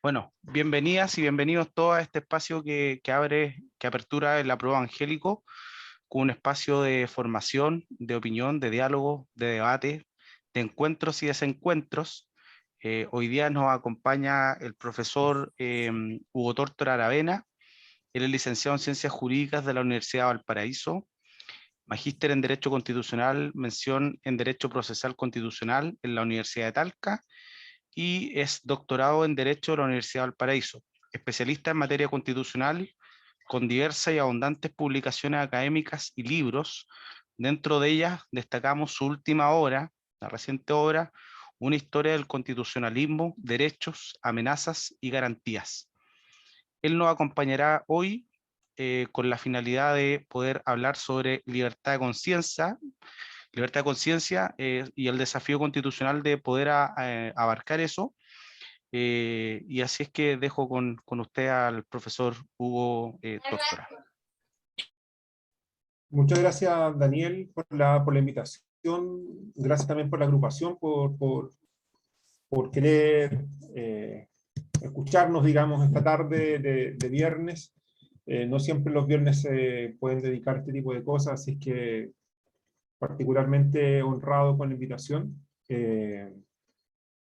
Bueno, bienvenidas y bienvenidos todos a este espacio que apertura el Apruebo Evangélico, con un espacio de formación, de opinión, de diálogo, de debate, de encuentros y desencuentros. Hoy día nos acompaña el profesor Hugo Tórtora Aravena. Él es licenciado en Ciencias Jurídicas de la Universidad de Valparaíso, magíster en Derecho Constitucional, mención en Derecho Procesal Constitucional en la Universidad de Talca, y es doctorado en Derecho de la Universidad de Valparaíso, especialista en materia constitucional, con diversas y abundantes publicaciones académicas y libros. Dentro de ellas destacamos su última obra, la reciente obra, Una historia del constitucionalismo, derechos, amenazas y garantías. Él nos acompañará hoy con la finalidad de poder hablar sobre libertad de conciencia y el desafío constitucional de poder abarcar eso. Y así es que dejo con usted al profesor Hugo Tórtora. Muchas gracias, Daniel, por la invitación. Gracias también por la agrupación, por querer escucharnos, digamos, esta tarde de viernes. No siempre los viernes se pueden dedicar a este tipo de cosas, así es que particularmente honrado con la invitación.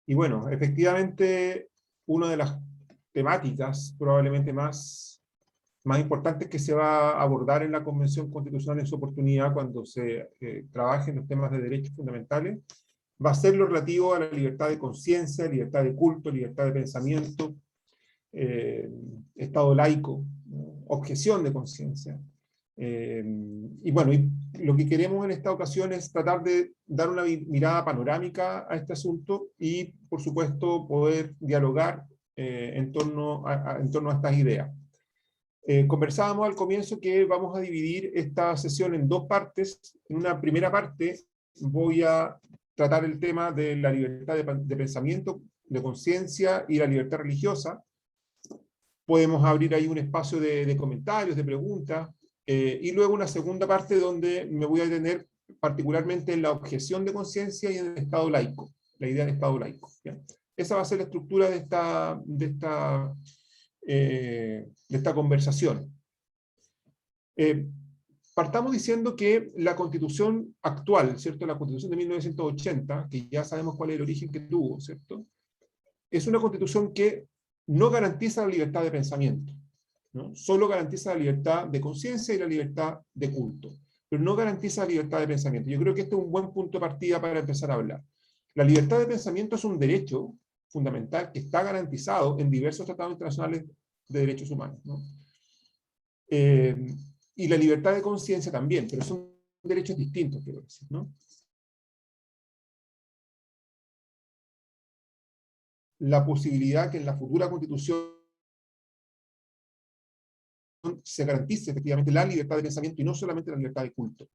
Y bueno, efectivamente, una de las temáticas probablemente más importantes que se va a abordar en la Convención Constitucional en su oportunidad cuando se trabaje en los temas de derechos fundamentales, va a ser lo relativo a la libertad de conciencia, libertad de culto, libertad de pensamiento, Estado laico, ¿no? Objeción de conciencia. Y bueno, y lo que queremos en esta ocasión es tratar de dar una mirada panorámica a este asunto y, por supuesto, poder dialogar en torno a estas ideas. Conversábamos al comienzo que vamos a dividir esta sesión en dos partes. En una primera parte voy a tratar el tema de la libertad de pensamiento, de conciencia y la libertad religiosa. Podemos abrir ahí un espacio de comentarios, de preguntas, y luego una segunda parte donde me voy a detener particularmente en la objeción de conciencia y en el Estado laico, la idea de Estado laico, ¿ya? Esa va a ser la estructura de esta conversación. Partamos diciendo que la Constitución actual, ¿cierto? La Constitución de 1980, que ya sabemos cuál es el origen que tuvo, ¿cierto? Es una Constitución que no garantiza la libertad de pensamiento, ¿no? Solo garantiza la libertad de conciencia y la libertad de culto, pero no garantiza la libertad de pensamiento. Yo creo que este es un buen punto de partida para empezar a hablar. La libertad de pensamiento es un derecho fundamental que está garantizado en diversos tratados internacionales de derechos humanos, ¿no? Y la libertad de conciencia también, pero son derechos distintos, quiero decir, ¿no? La posibilidad que en la futura Constitución se garantice efectivamente la libertad de pensamiento y no solamente la libertad de culto.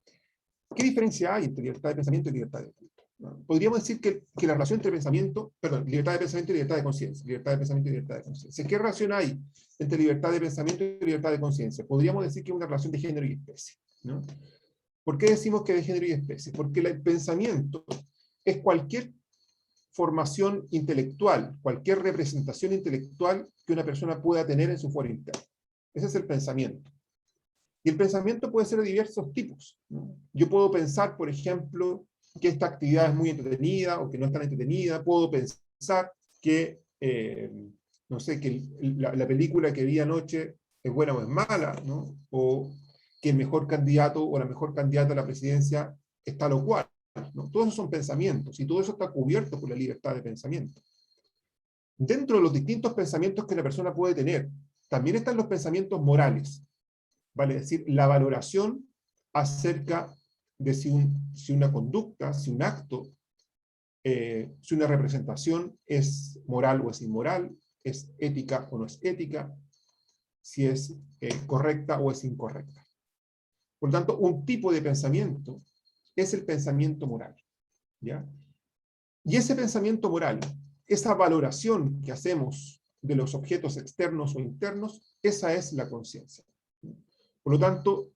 ¿Qué diferencia hay entre libertad de pensamiento y libertad de culto? Podríamos decir que la relación entre libertad de pensamiento y libertad de conciencia, libertad de pensamiento y libertad de conciencia. ¿Qué relación hay entre libertad de pensamiento y libertad de conciencia? Podríamos decir que es una relación de género y especie, ¿no? ¿Por qué decimos que de género y especie? Porque el pensamiento es cualquier formación intelectual, cualquier representación intelectual que una persona pueda tener en su foro interno. Ese es el pensamiento. Y el pensamiento puede ser de diversos tipos, ¿no? Yo puedo pensar, por ejemplo, que esta actividad es muy entretenida o que no es tan entretenida. Puedo pensar que, no sé, que la película que vi anoche es buena o es mala, ¿no? O que el mejor candidato o la mejor candidata a la presidencia es tal o cual, ¿no? Todos esos son pensamientos y todo eso está cubierto por la libertad de pensamiento. Dentro de los distintos pensamientos que la persona puede tener, también están los pensamientos morales, vale decir, la valoración acerca de si una conducta, si un acto, si una representación es moral o es inmoral, es ética o no es ética, si es correcta o es incorrecta. Por lo tanto, un tipo de pensamiento es el pensamiento moral, ¿ya? Y ese pensamiento moral, esa valoración que hacemos de los objetos externos o internos, esa es la conciencia. Por lo tanto,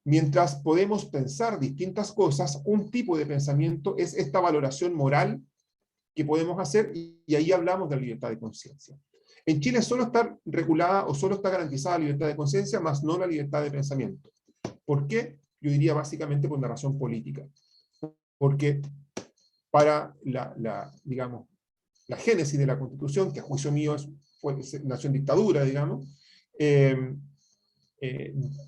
mientras podemos pensar distintas cosas, un tipo de pensamiento es esta valoración moral que podemos hacer, y ahí hablamos de la libertad de conciencia. En Chile solo está regulada o solo está garantizada la libertad de conciencia, más no la libertad de pensamiento. ¿Por qué? Yo diría básicamente por una razón política. Porque para digamos, la génesis de la Constitución, que a juicio mío nació en dictadura, digamos, eh,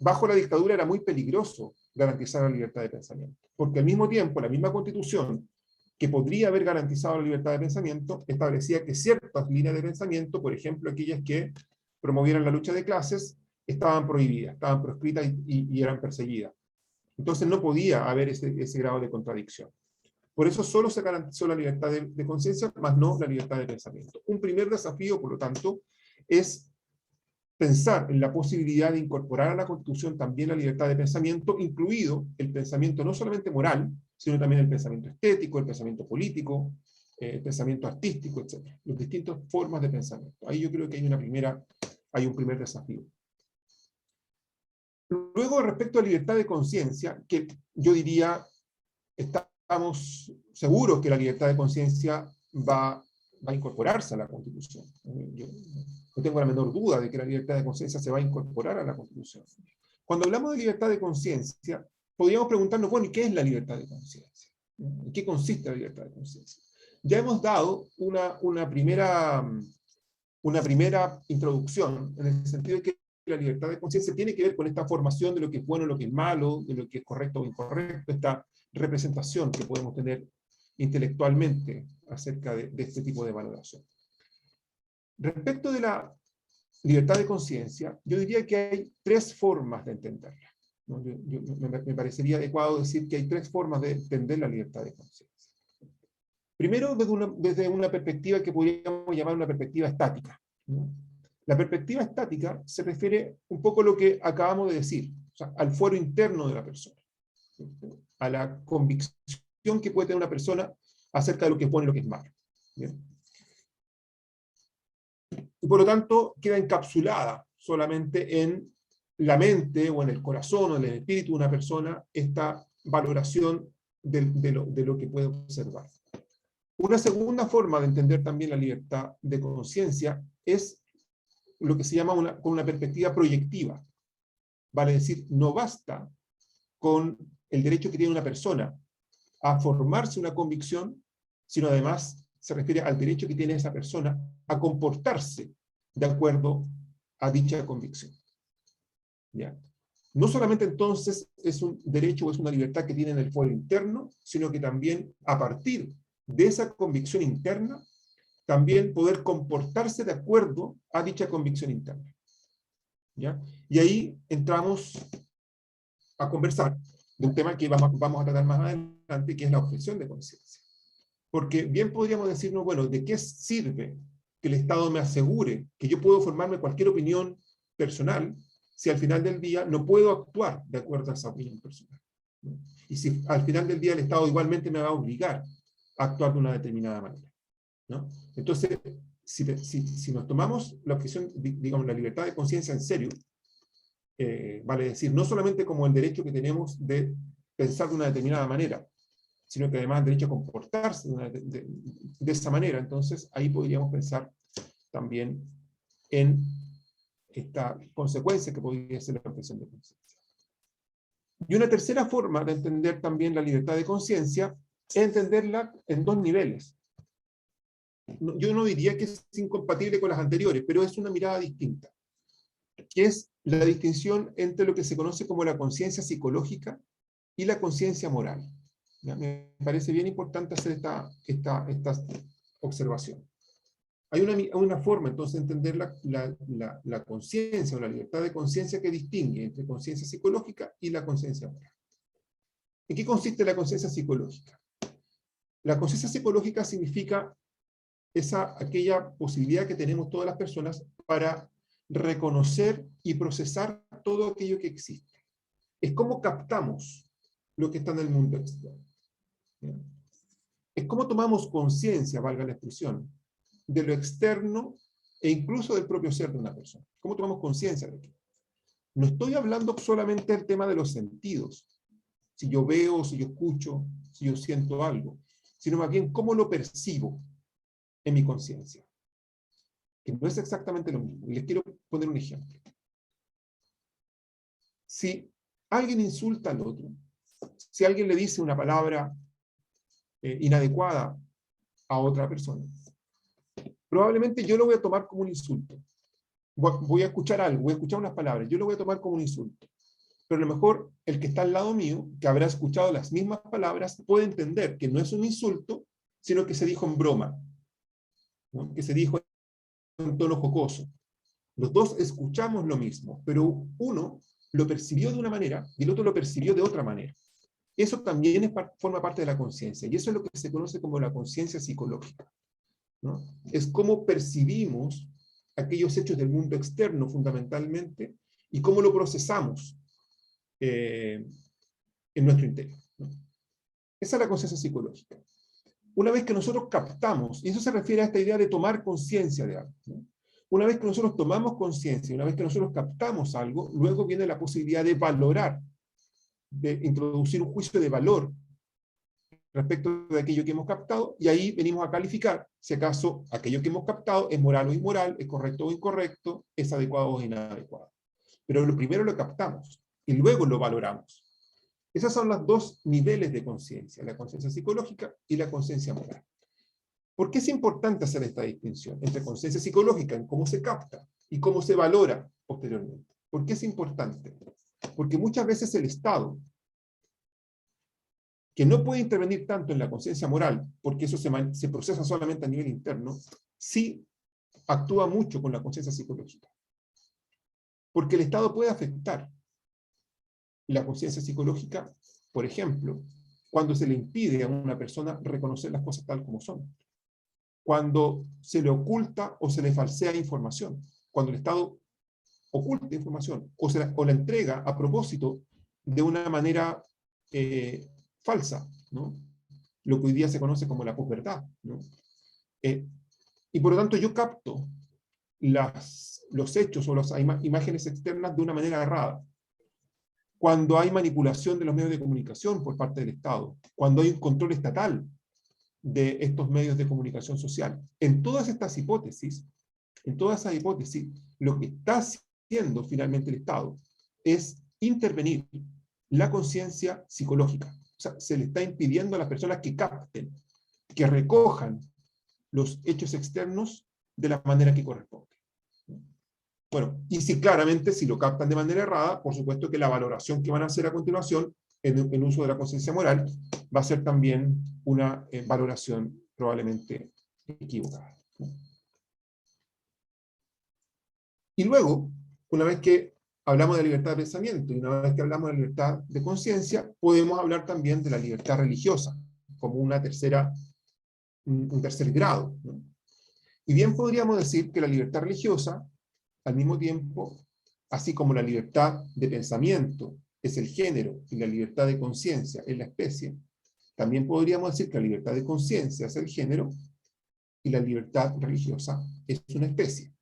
bajo la dictadura era muy peligroso garantizar la libertad de pensamiento, porque al mismo tiempo la misma Constitución, que podría haber garantizado la libertad de pensamiento, establecía que ciertas líneas de pensamiento, por ejemplo aquellas que promovieran la lucha de clases, estaban prohibidas, estaban proscritas y eran perseguidas. Entonces no podía haber ese grado de contradicción. Por eso solo se garantizó la libertad de conciencia, más no la libertad de pensamiento. Un primer desafío, por lo tanto, es pensar en la posibilidad de incorporar a la Constitución también la libertad de pensamiento, incluido el pensamiento no solamente moral, sino también el pensamiento estético, el pensamiento político, el pensamiento artístico, etc. Las distintas formas de pensamiento. Ahí yo creo que hay un primer desafío. Luego, respecto a libertad de conciencia, que yo diría, estamos seguros que la libertad de conciencia va a incorporarse a la Constitución. Yo no tengo la menor duda de que la libertad de conciencia se va a incorporar a la Constitución. Cuando hablamos de libertad de conciencia, podríamos preguntarnos, bueno, ¿y qué es la libertad de conciencia? ¿En qué consiste la libertad de conciencia? Ya hemos dado una primera introducción, en el sentido de que la libertad de conciencia tiene que ver con esta formación de lo que es bueno, lo que es malo, de lo que es correcto o incorrecto, esta representación que podemos tener intelectualmente acerca de este tipo de valoración. Respecto de la libertad de conciencia, yo diría que hay tres formas de entenderla. ¿No? Me parecería adecuado decir que hay tres formas de entender la libertad de conciencia. Primero, desde una perspectiva que podríamos llamar una perspectiva estática, ¿no? La perspectiva estática se refiere un poco a lo que acabamos de decir, o sea, al fuero interno de la persona, a la convicción que puede tener una persona acerca de lo que es bueno y lo que es malo. ¿Bien? Y por lo tanto queda encapsulada solamente en la mente o en el corazón o en el espíritu de una persona esta valoración de lo que puede observar. Una segunda forma de entender también la libertad de conciencia es lo que se llama con una perspectiva proyectiva. Vale decir, no basta con el derecho que tiene una persona a formarse una convicción, sino además se refiere al derecho que tiene esa persona a comportarse de acuerdo a dicha convicción. ¿Ya? No solamente entonces es un derecho o es una libertad que tiene en el fuero interno, sino que también a partir de esa convicción interna, también poder comportarse de acuerdo a dicha convicción interna. ¿Ya? Y ahí entramos a conversar de un tema que vamos a tratar más adelante, que es la objeción de conciencia. Porque bien podríamos decirnos, bueno, ¿de qué sirve que el Estado me asegure que yo puedo formarme cualquier opinión personal si al final del día no puedo actuar de acuerdo a esa opinión personal? ¿No? Y si al final del día el Estado igualmente me va a obligar a actuar de una determinada manera, ¿no? Entonces, si nos tomamos la objeción, digamos, la libertad de conciencia en serio, vale decir, no solamente como el derecho que tenemos de pensar de una determinada manera, sino que además el derecho a comportarse de esa manera, entonces ahí podríamos pensar también en esta consecuencia que podría ser la objeción de conciencia. Y una tercera forma de entender también la libertad de conciencia es entenderla en dos niveles. Yo no diría que es incompatible con las anteriores, pero es una mirada distinta, que es la distinción entre lo que se conoce como la conciencia psicológica y la conciencia moral. ¿Ya? Me parece bien importante hacer esta observación. Hay una forma entonces de entender la conciencia o la libertad de conciencia que distingue entre conciencia psicológica y la conciencia moral. ¿En qué consiste la conciencia psicológica? La conciencia psicológica significa aquella posibilidad que tenemos todas las personas para reconocer y procesar todo aquello que existe. Es como captamos lo que está en el mundo externo. Es como tomamos conciencia, valga la expresión, de lo externo e incluso del propio ser de una persona. ¿Cómo tomamos conciencia de aquello? No estoy hablando solamente del tema de los sentidos, si yo veo, si yo escucho, si yo siento algo, sino más bien cómo lo percibo en mi conciencia. que no es exactamente lo mismo. Y les quiero poner un ejemplo. Si alguien insulta al otro, si alguien le dice una palabra inadecuada a otra persona, probablemente yo lo voy a tomar como un insulto. Voy a escuchar algo, voy a escuchar unas palabras, yo lo voy a tomar como un insulto. Pero a lo mejor el que está al lado mío, que habrá escuchado las mismas palabras, puede entender que no es un insulto, sino que se dijo en broma, ¿no? Que se dijo en tono jocoso. Los dos escuchamos lo mismo, pero uno lo percibió de una manera y el otro lo percibió de otra manera. Eso también forma parte de la conciencia, y eso es lo que se conoce como la conciencia psicológica, ¿no? Es cómo percibimos aquellos hechos del mundo externo fundamentalmente y cómo lo procesamos en nuestro interior, ¿no? Esa es la conciencia psicológica. Una vez que nosotros captamos, y eso se refiere a esta idea de tomar conciencia de algo, ¿no? Una vez que nosotros tomamos conciencia, una vez que nosotros captamos algo, luego viene la posibilidad de valorar, de introducir un juicio de valor respecto de aquello que hemos captado, y ahí venimos a calificar si acaso aquello que hemos captado es moral o inmoral, es correcto o incorrecto, es adecuado o inadecuado. Pero lo primero lo captamos, y luego lo valoramos. Esos son los dos niveles de conciencia, la conciencia psicológica y la conciencia moral. ¿Por qué es importante hacer esta distinción entre conciencia psicológica, en cómo se capta, y cómo se valora posteriormente? ¿Por qué es importante? Porque muchas veces el Estado, que no puede intervenir tanto en la conciencia moral, porque eso se procesa solamente a nivel interno, sí actúa mucho con la conciencia psicológica. Porque el Estado puede afectar la conciencia psicológica, por ejemplo, cuando se le impide a una persona reconocer las cosas tal como son, cuando se le oculta o se le falsea información, cuando el Estado oculta información o la entrega a propósito de una manera falsa, ¿no? Lo que hoy día se conoce como la posverdad, ¿no? Y por lo tanto yo capto los hechos o las imágenes externas de una manera errada. Cuando hay manipulación de los medios de comunicación por parte del Estado, cuando hay un control estatal de estos medios de comunicación social. En todas estas hipótesis, lo que está haciendo finalmente el Estado es intervenir la conciencia psicológica. O sea, se le está impidiendo a las personas que capten, que recojan los hechos externos de la manera que corresponde. Bueno, y si claramente, si lo captan de manera errada, por supuesto que la valoración que van a hacer a continuación, en uso de la conciencia moral, va a ser también una valoración probablemente equivocada. Y luego, una vez que hablamos de libertad de pensamiento y una vez que hablamos de libertad de conciencia, podemos hablar también de la libertad religiosa, como un tercer grado, ¿no? Y bien podríamos decir que la libertad religiosa, al mismo tiempo, así como la libertad de pensamiento es el género y la libertad de conciencia es la especie, también podríamos decir que la libertad de conciencia es el género y la libertad religiosa es una especie.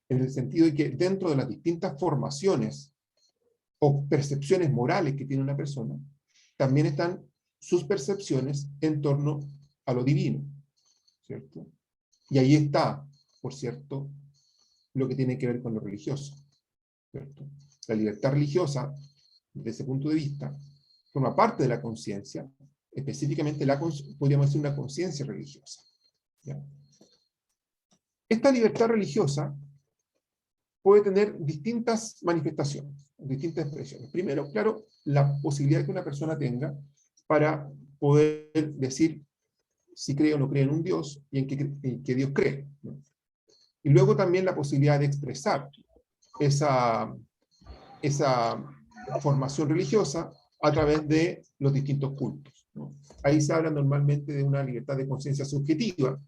En el sentido de que dentro de las distintas formaciones o percepciones morales que tiene una persona, también están sus percepciones en torno a lo divino, ¿cierto? Y ahí está, por cierto, lo que tiene que ver con lo religioso, ¿cierto? La libertad religiosa, desde ese punto de vista, forma parte de la conciencia, específicamente podríamos decir una conciencia religiosa, ¿ya? Esta libertad religiosa puede tener distintas manifestaciones, distintas expresiones. Primero, claro, la posibilidad que una persona tenga para poder decir si cree o no cree en un Dios y en qué Dios cree, ¿no? Y luego también la posibilidad de expresar esa formación religiosa a través de los distintos cultos, ¿no? Ahí se habla normalmente de una libertad de conciencia subjetiva,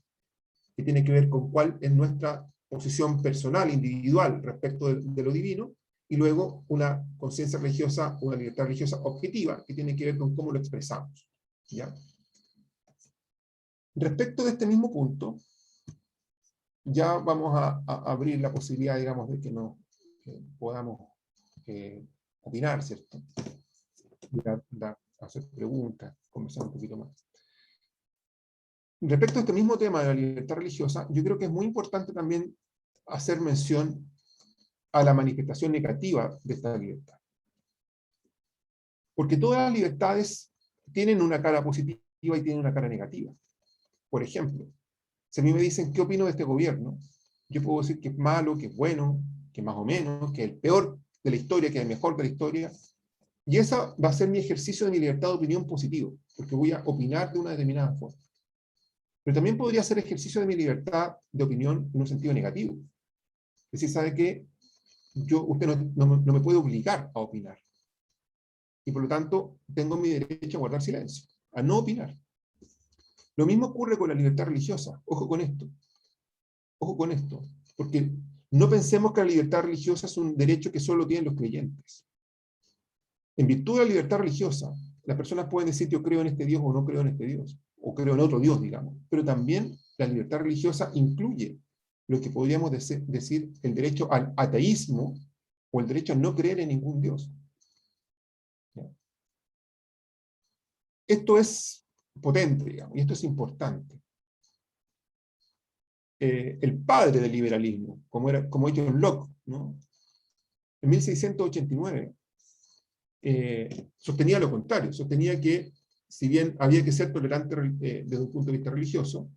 que tiene que ver con cuál es nuestra posición personal, individual, respecto de lo divino, y luego una conciencia religiosa, una libertad religiosa objetiva, que tiene que ver con cómo lo expresamos, ¿ya? Respecto de este mismo punto, ya vamos a abrir la posibilidad, digamos, de que podamos opinar, ¿cierto? Hacer preguntas, conversar un poquito más. Respecto a este mismo tema de la libertad religiosa, yo creo que es muy importante también hacer mención a la manifestación negativa de esta libertad. Porque todas las libertades tienen una cara positiva y tienen una cara negativa. Por ejemplo, si a mí me dicen qué opino de este gobierno, yo puedo decir que es malo, que es bueno, que más o menos, que es el peor de la historia, que es el mejor de la historia. Y esa va a ser mi ejercicio de mi libertad de opinión positivo, porque voy a opinar de una determinada forma. Pero también podría ser ejercicio de mi libertad de opinión en un sentido negativo. Es decir, ¿sabe qué? Usted no me puede obligar a opinar. Y por lo tanto, tengo mi derecho a guardar silencio, a no opinar. Lo mismo ocurre con la libertad religiosa. Ojo con esto. Ojo con esto. Porque no pensemos que la libertad religiosa es un derecho que solo tienen los creyentes. En virtud de la libertad religiosa, las personas pueden decir yo creo en este Dios o no creo en este Dios, o creo en otro Dios, digamos. Pero también la libertad religiosa incluye lo que podríamos decir el derecho al ateísmo o el derecho a no creer en ningún Dios. Esto es potente, digamos, y esto es importante. El padre del liberalismo, como John Locke, ¿no? En 1689, sostenía lo contrario, sostenía que si bien había que ser tolerante desde un punto de vista religioso,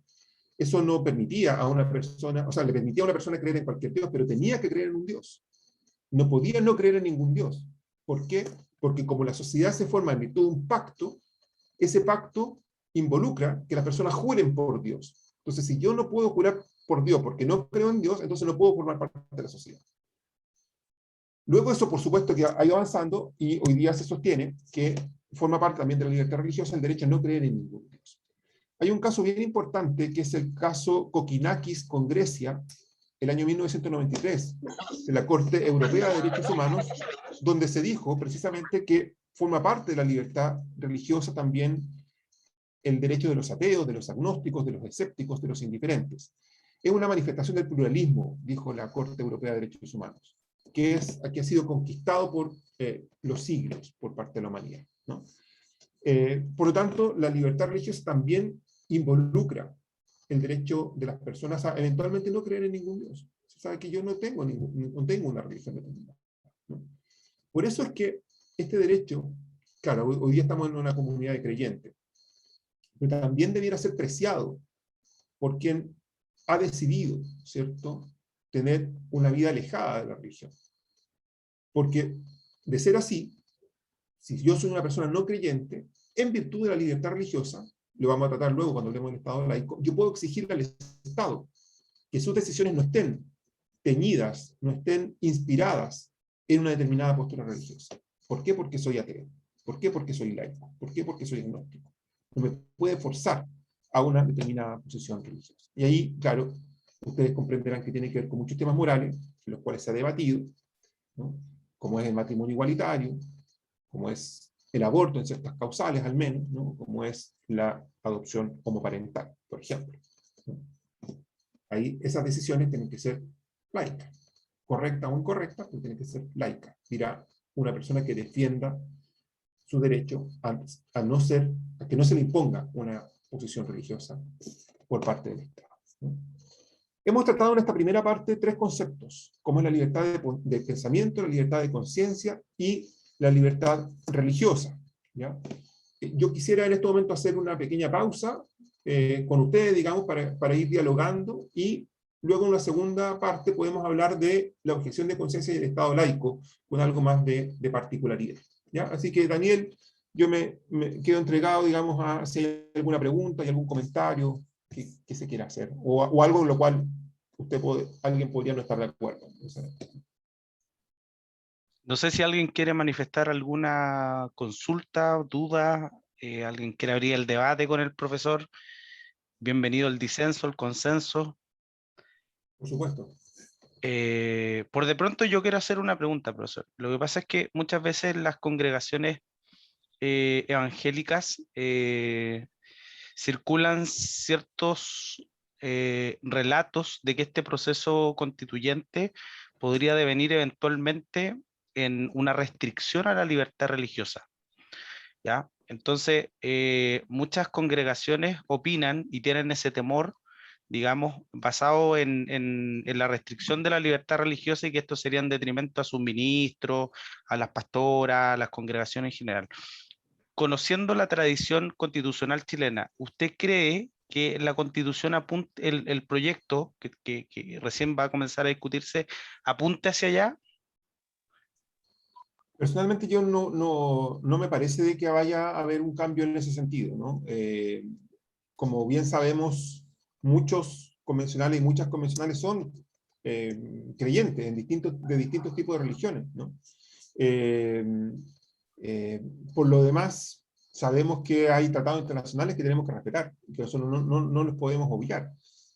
eso no permitía a una persona, o sea, le permitía a una persona creer en cualquier Dios, pero tenía que creer en un Dios. No podía no creer en ningún Dios. ¿Por qué? Porque como la sociedad se forma en virtud de un pacto, ese pacto involucra que las personas juren por Dios. Entonces, si yo no puedo jurar por Dios porque no creo en Dios, entonces no puedo formar parte de la sociedad. Luego eso, por supuesto, que ha ido avanzando y hoy día se sostiene que forma parte también de la libertad religiosa el derecho a no creer en ningún Dios. Hay un caso bien importante que es el caso Kokinakis con Grecia, el año 1993, de la Corte Europea de Derechos Humanos, donde se dijo precisamente que forma parte de la libertad religiosa también el derecho de los ateos, de los agnósticos, de los escépticos, de los indiferentes. Es una manifestación del pluralismo, dijo la Corte Europea de Derechos Humanos, que ha sido conquistado por los siglos por parte de la humanidad, ¿no? Por lo tanto, la libertad religiosa también involucra el derecho de las personas a eventualmente no creer en ningún Dios. Se sabe que yo no tengo una religión determinada, ¿no? Por eso es que este derecho, claro, hoy día estamos en una comunidad de creyentes, pero también debiera ser preciado por quien ha decidido, ¿cierto?, tener una vida alejada de la religión. Porque, de ser así, si yo soy una persona no creyente, en virtud de la libertad religiosa, lo vamos a tratar luego cuando hablemos del Estado laico, yo puedo exigirle al Estado que sus decisiones no estén teñidas, no estén inspiradas en una determinada postura religiosa. ¿Por qué? Porque soy ateo. ¿Por qué? Porque soy laico. ¿Por qué? Porque soy agnóstico. No me puede forzar a una determinada posición religiosa. Y ahí, claro, ustedes comprenderán que tiene que ver con muchos temas morales, en los cuales se ha debatido, ¿no?, como es el matrimonio igualitario, como es el aborto en ciertas causales al menos, ¿no?, como es la adopción homoparental, por ejemplo, ¿no? Ahí esas decisiones tienen que ser laicas, correcta o incorrecta, pero tienen que ser laicas. Dirá una persona que defienda su derecho a que no se le imponga una posición religiosa por parte del Estado, ¿no? Hemos tratado en esta primera parte tres conceptos, como es la libertad de pensamiento, la libertad de conciencia y la libertad religiosa, ¿ya? Yo quisiera en este momento hacer una pequeña pausa con ustedes, digamos, para ir dialogando, y luego en la segunda parte podemos hablar de la objeción de conciencia y el Estado laico, con algo más de particularidad, ¿ya? Así que, Daniel, yo me quedo entregado, digamos, a si hay alguna pregunta y algún comentario que se quiera hacer, o algo en lo cual alguien podría no estar de acuerdo. No sé si alguien quiere manifestar alguna consulta, duda, alguien quiere abrir el debate con el profesor. Bienvenido el disenso, el consenso. Por supuesto. Por de pronto yo quiero hacer una pregunta, profesor. Lo que pasa es que muchas veces las congregaciones evangélicas circulan ciertos relatos de que este proceso constituyente podría devenir eventualmente en una restricción a la libertad religiosa, ¿ya? Entonces, muchas congregaciones opinan y tienen ese temor digamos, basado en la restricción de la libertad religiosa y que esto sería en detrimento a sus ministros, a las pastoras, a las congregaciones en general. Conociendo la tradición constitucional chilena, ¿usted cree que la Constitución apunte, el proyecto que recién va a comenzar a discutirse, apunte hacia allá? Personalmente yo no me parece de que vaya a haber un cambio en ese sentido, ¿no? Como bien sabemos, muchos convencionales y muchas convencionales son creyentes de distintos tipos de religiones, ¿no? Eh, eh, por lo demás, sabemos que hay tratados internacionales que tenemos que respetar, que eso no los podemos obviar.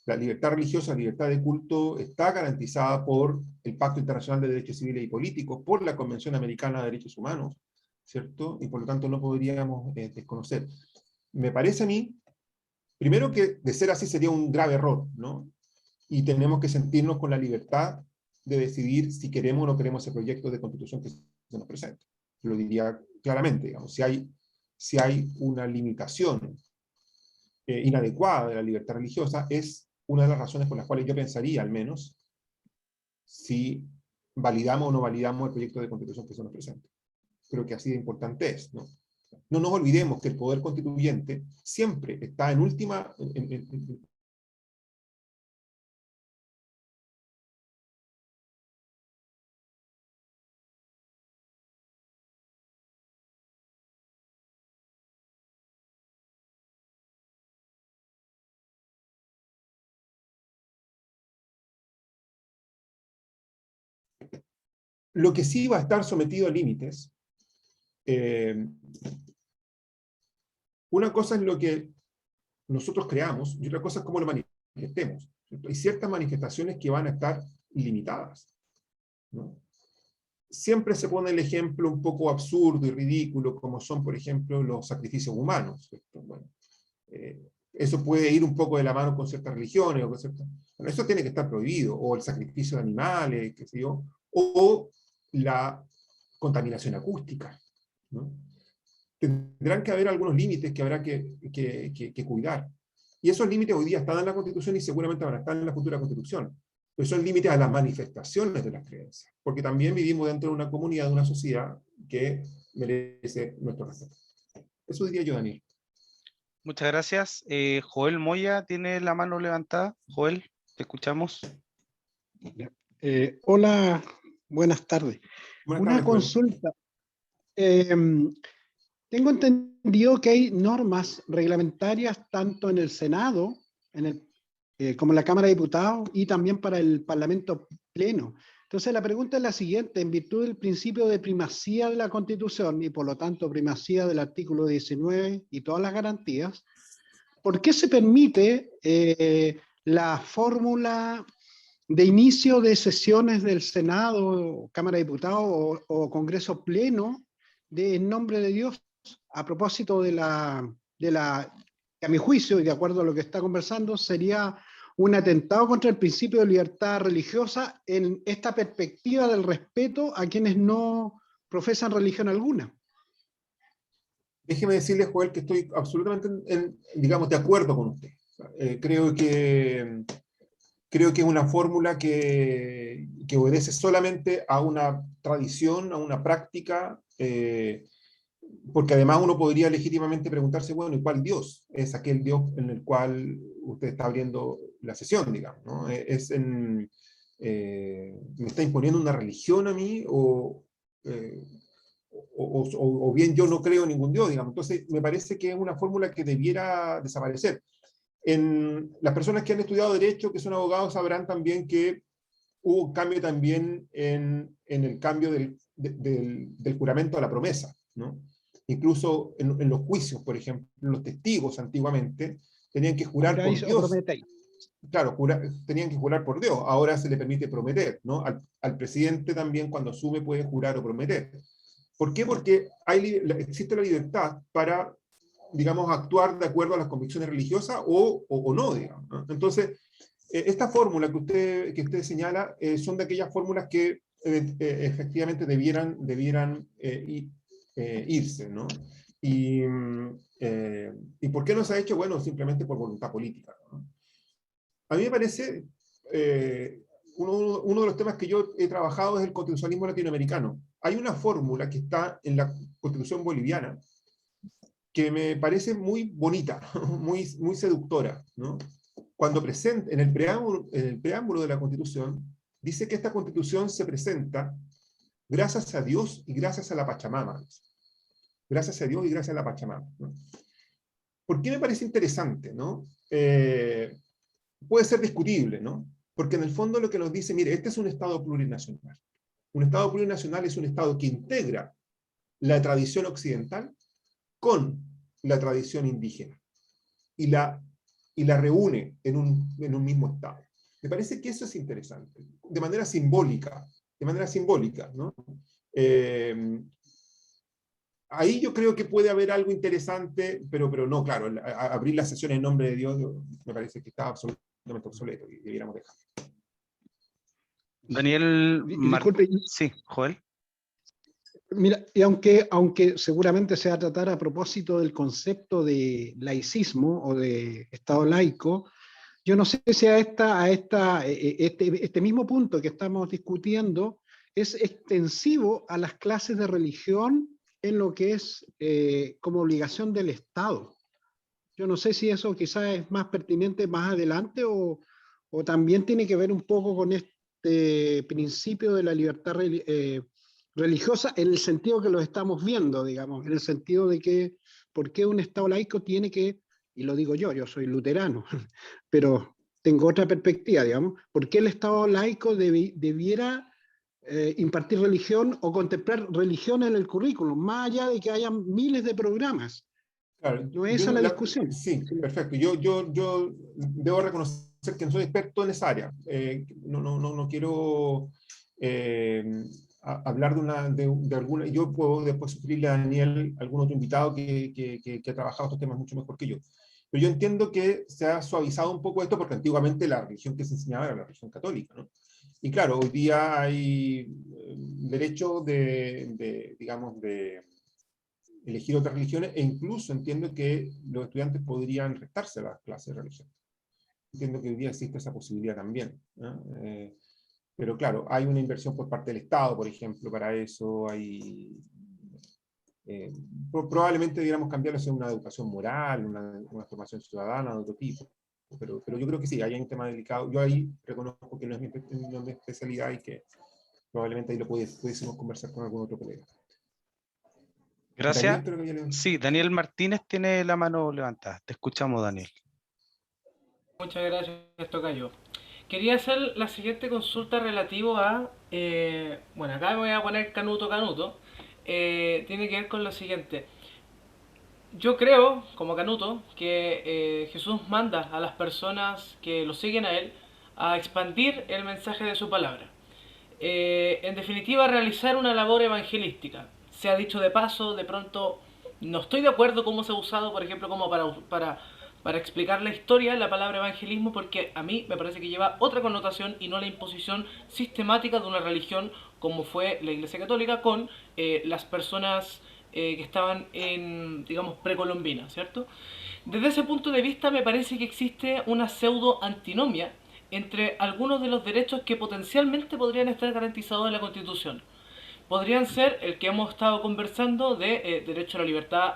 La libertad religiosa, la libertad de culto está garantizada por el Pacto Internacional de Derechos Civiles y Políticos, por la Convención Americana de Derechos Humanos, ¿cierto? Y por lo tanto no podríamos desconocer. Me parece a mí, primero que de ser así sería un grave error, ¿no? Y tenemos que sentirnos con la libertad de decidir si queremos o no queremos ese proyecto de constitución que se nos presenta. Lo diría claramente, digamos, si hay una limitación inadecuada de la libertad religiosa, es una de las razones por las cuales yo pensaría, al menos, si validamos o no validamos el proyecto de constitución que se nos presenta. Creo que así de importante es, ¿no? No nos olvidemos que el poder constituyente siempre está en última, lo que sí va a estar sometido a límites. Una cosa es lo que nosotros creamos y otra cosa es cómo lo manifestemos, ¿cierto? Hay ciertas manifestaciones que van a estar limitadas, ¿no? Siempre se pone el ejemplo un poco absurdo y ridículo, como son, por ejemplo, los sacrificios humanos, ¿cierto? Bueno, eso puede ir un poco de la mano con ciertas religiones, bueno, eso tiene que estar prohibido, o el sacrificio de animales, qué sé yo, o la contaminación acústica, ¿no? Tendrán que haber algunos límites que habrá que cuidar. Y esos límites hoy día están en la Constitución y seguramente van a estar en la futura Constitución. Pero son límites a las manifestaciones de las creencias, porque también vivimos dentro de una comunidad, de una sociedad que merece nuestro respeto. Eso diría yo, Daniel. Muchas gracias. Joel Moya tiene la mano levantada. Joel, te escuchamos. Hola, buenas tardes. Buenas Una tardes, Joel. consulta. Tengo entendido que hay normas reglamentarias tanto en el Senado como en la Cámara de Diputados y también para el Parlamento Pleno. Entonces la pregunta es la siguiente: en virtud del principio de primacía de la Constitución y por lo tanto primacía del artículo 19 y todas las garantías, ¿por qué se permite la fórmula de inicio de sesiones del Senado, Cámara de Diputados o Congreso Pleno en nombre de Dios, a propósito de que a mi juicio y de acuerdo a lo que está conversando, sería un atentado contra el principio de libertad religiosa en esta perspectiva del respeto a quienes no profesan religión alguna? Déjeme decirle, Joel, que estoy absolutamente, digamos, de acuerdo con usted. Creo que es una fórmula que obedece solamente a una tradición, a una práctica, porque además uno podría legítimamente preguntarse, bueno, ¿y cuál Dios? Es aquel Dios en el cual usted está abriendo la sesión, digamos, ¿no? ¿Me está imponiendo una religión a mí? Eh, o bien yo no creo en ningún Dios, digamos. Entonces, me parece que es una fórmula que debiera desaparecer. Las personas que han estudiado Derecho, que son abogados, sabrán también que hubo un cambio también en el cambio del juramento a la promesa, ¿no? Incluso en los juicios, por ejemplo, los testigos antiguamente tenían que jurar por ¿Juráis o Dios. prometéis? Claro, tenían que jurar por Dios. Ahora se le permite prometer, ¿no? Al presidente también, cuando asume, puede jurar o prometer. ¿Por qué? Porque existe la libertad para, digamos, actuar de acuerdo a las convicciones religiosas o no, digamos, ¿no? Entonces, esta fórmula que usted señala son de aquellas fórmulas que efectivamente debieran irse, ¿no? ¿Y por qué no se ha hecho? Bueno, simplemente por voluntad política, ¿no? A mí me parece, uno de los temas que yo he trabajado es el constitucionalismo latinoamericano. Hay una fórmula que está en la Constitución boliviana que me parece muy bonita, muy seductora, ¿no? Cuando presenta, en el preámbulo de la Constitución, dice que esta Constitución se presenta gracias a Dios y gracias a la Pachamama. Gracias a Dios y gracias a la Pachamama, ¿no? ¿Por qué me parece interesante, ¿no? Puede ser discutible, ¿no? Porque en el fondo lo que nos dice, mire, este es un Estado plurinacional. Un Estado plurinacional es un Estado que integra la tradición occidental con la tradición indígena y la reúne en un mismo Estado. Me parece que eso es interesante, de manera simbólica, ¿no? Ahí yo creo que puede haber algo interesante, pero no, claro, abrir la sesión en nombre de Dios me parece que está absolutamente obsoleto y debiéramos dejar. Daniel Disculpe. Sí, Joel. Mira, y aunque seguramente se va a tratar a propósito del concepto de laicismo o de Estado laico, yo no sé si este mismo punto que estamos discutiendo es extensivo a las clases de religión en lo que es como obligación del Estado. Yo no sé si eso quizás es más pertinente más adelante o también tiene que ver un poco con este principio de la libertad religiosa en el sentido que lo estamos viendo, digamos, en el sentido de que por qué un Estado laico tiene que, y lo digo yo soy luterano, pero tengo otra perspectiva, digamos, ¿por qué el Estado laico debiera impartir religión o contemplar religión en el currículum, más allá de que haya miles de programas? Claro, No es esa la discusión. Sí, perfecto. Yo debo reconocer que no soy experto en esa área. No quiero hablar de alguna. Yo puedo después sugerirle a Daniel algún otro invitado que ha trabajado estos temas mucho mejor que yo. Pero yo entiendo que se ha suavizado un poco esto porque antiguamente la religión que se enseñaba era la religión católica, ¿no? Y claro, hoy día hay derecho digamos, de elegir otras religiones, e incluso entiendo que los estudiantes podrían restarse a las clases de religión. Entiendo que hoy día existe esa posibilidad también, ¿no? Pero claro, hay una inversión por parte del Estado, por ejemplo, para eso. Probablemente debiéramos cambiarlo hacia una educación moral, una formación ciudadana de otro tipo. Pero yo creo que sí, hay un tema delicado. Yo ahí reconozco que no es mi especialidad y que probablemente ahí lo pudiésemos conversar con algún otro colega. Gracias. Daniel, Sí, Daniel Martínez tiene la mano levantada. Te escuchamos, Daniel. Muchas gracias, tocayo. Quería hacer la siguiente consulta relativo a... bueno, acá me voy a poner canuto. Tiene que ver con lo siguiente. Yo creo, como canuto, que Jesús manda a las personas que lo siguen a él a expandir el mensaje de su palabra. En definitiva, realizar una labor evangelística. Se ha dicho de paso, de pronto no estoy de acuerdo cómo se ha usado, por ejemplo, como para explicar la historia, la palabra evangelismo, porque a mí me parece que lleva otra connotación y no la imposición sistemática de una religión como fue la Iglesia Católica con las personas que estaban en, digamos, precolombina, ¿cierto? Desde ese punto de vista me parece que existe una pseudo antinomia entre algunos de los derechos que potencialmente podrían estar garantizados en la Constitución. Podrían ser el que hemos estado conversando de derecho a la libertad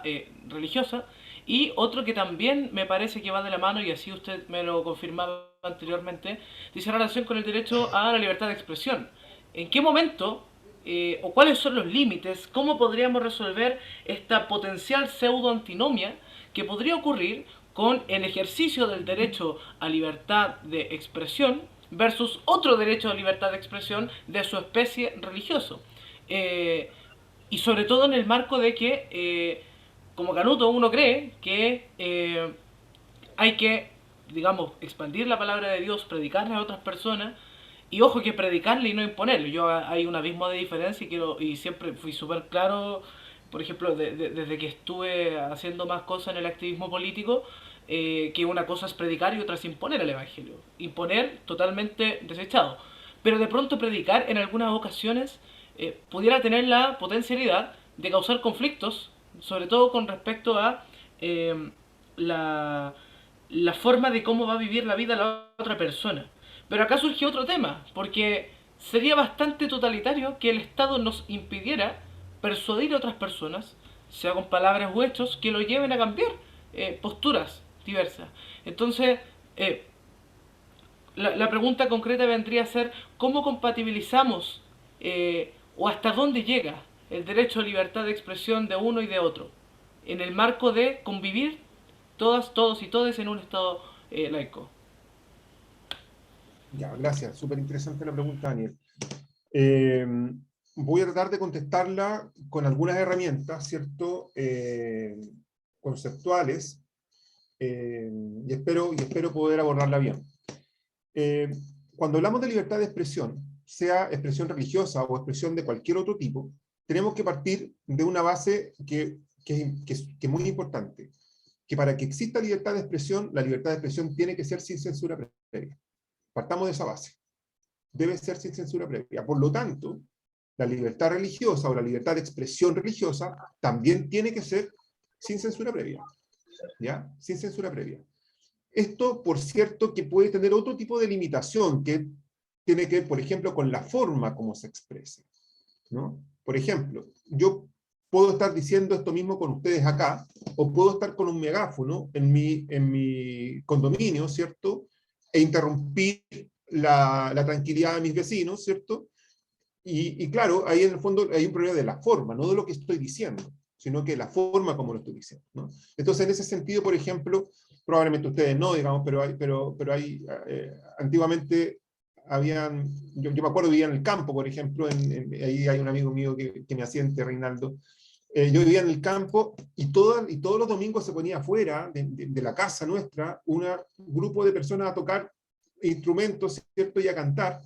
religiosa, y otro que también me parece que va de la mano, y así usted me lo confirmaba anteriormente, dice relación con el derecho a la libertad de expresión. ¿En qué momento o cuáles son los límites? ¿Cómo podríamos resolver esta potencial pseudo antinomia que podría ocurrir con el ejercicio del derecho a libertad de expresión versus otro derecho a libertad de expresión de su especie religioso? Y sobre todo en el marco de que, como canuto, uno cree que hay que, digamos, expandir la palabra de Dios, predicarle a otras personas, y ojo que predicarle y no imponerle. Hay un abismo de diferencia y siempre fui súper claro, por ejemplo, desde que estuve haciendo más cosas en el activismo político, que una cosa es predicar y otra es imponer el evangelio. Imponer totalmente desechado. Pero de pronto predicar en algunas ocasiones pudiera tener la potencialidad de causar conflictos, sobre todo con respecto a la la forma de cómo va a vivir la vida la otra persona. Pero acá surge otro tema, porque sería bastante totalitario que el Estado nos impidiera persuadir a otras personas, sea con palabras u hechos, que lo lleven a cambiar posturas diversas. Entonces, eh, la pregunta concreta vendría a ser cómo compatibilizamos o hasta dónde llega el derecho a libertad de expresión de uno y de otro en el marco de convivir todas, todos y todes en un Estado laico. Ya, gracias. Súper interesante la pregunta, Daniel. Eh, Voy a tratar de contestarla con algunas herramientas, ¿cierto? Conceptuales, y espero poder abordarla bien. Eh, Cuando hablamos de libertad de expresión, sea expresión religiosa o expresión de cualquier otro tipo, tenemos que partir de una base que es muy importante, que para que exista libertad de expresión, la libertad de expresión tiene que ser sin censura previa. Partamos de esa base. Debe ser sin censura previa. Por lo tanto, la libertad religiosa o la libertad de expresión religiosa también tiene que ser sin censura previa. ¿Ya? Sin censura previa. Esto, por cierto, que puede tener otro tipo de limitación que tiene que ver, por ejemplo, con la forma como se expresa, ¿no? Por ejemplo, yo puedo estar diciendo esto mismo con ustedes acá, o puedo estar con un megáfono en mi condominio, ¿cierto? E interrumpir la tranquilidad de mis vecinos, ¿cierto? Y claro, ahí en el fondo hay un problema de la forma, no de lo que estoy diciendo, sino que la forma como lo estoy diciendo, ¿no? Entonces, en ese sentido, por ejemplo, probablemente ustedes no, digamos, pero hay antiguamente habían, yo me acuerdo vivía en el campo, por ejemplo, ahí hay un amigo mío que me asiente, Reinaldo. Yo vivía en el campo y todos los domingos se ponía afuera de la casa nuestra un grupo de personas a tocar instrumentos, ¿cierto? Y a cantar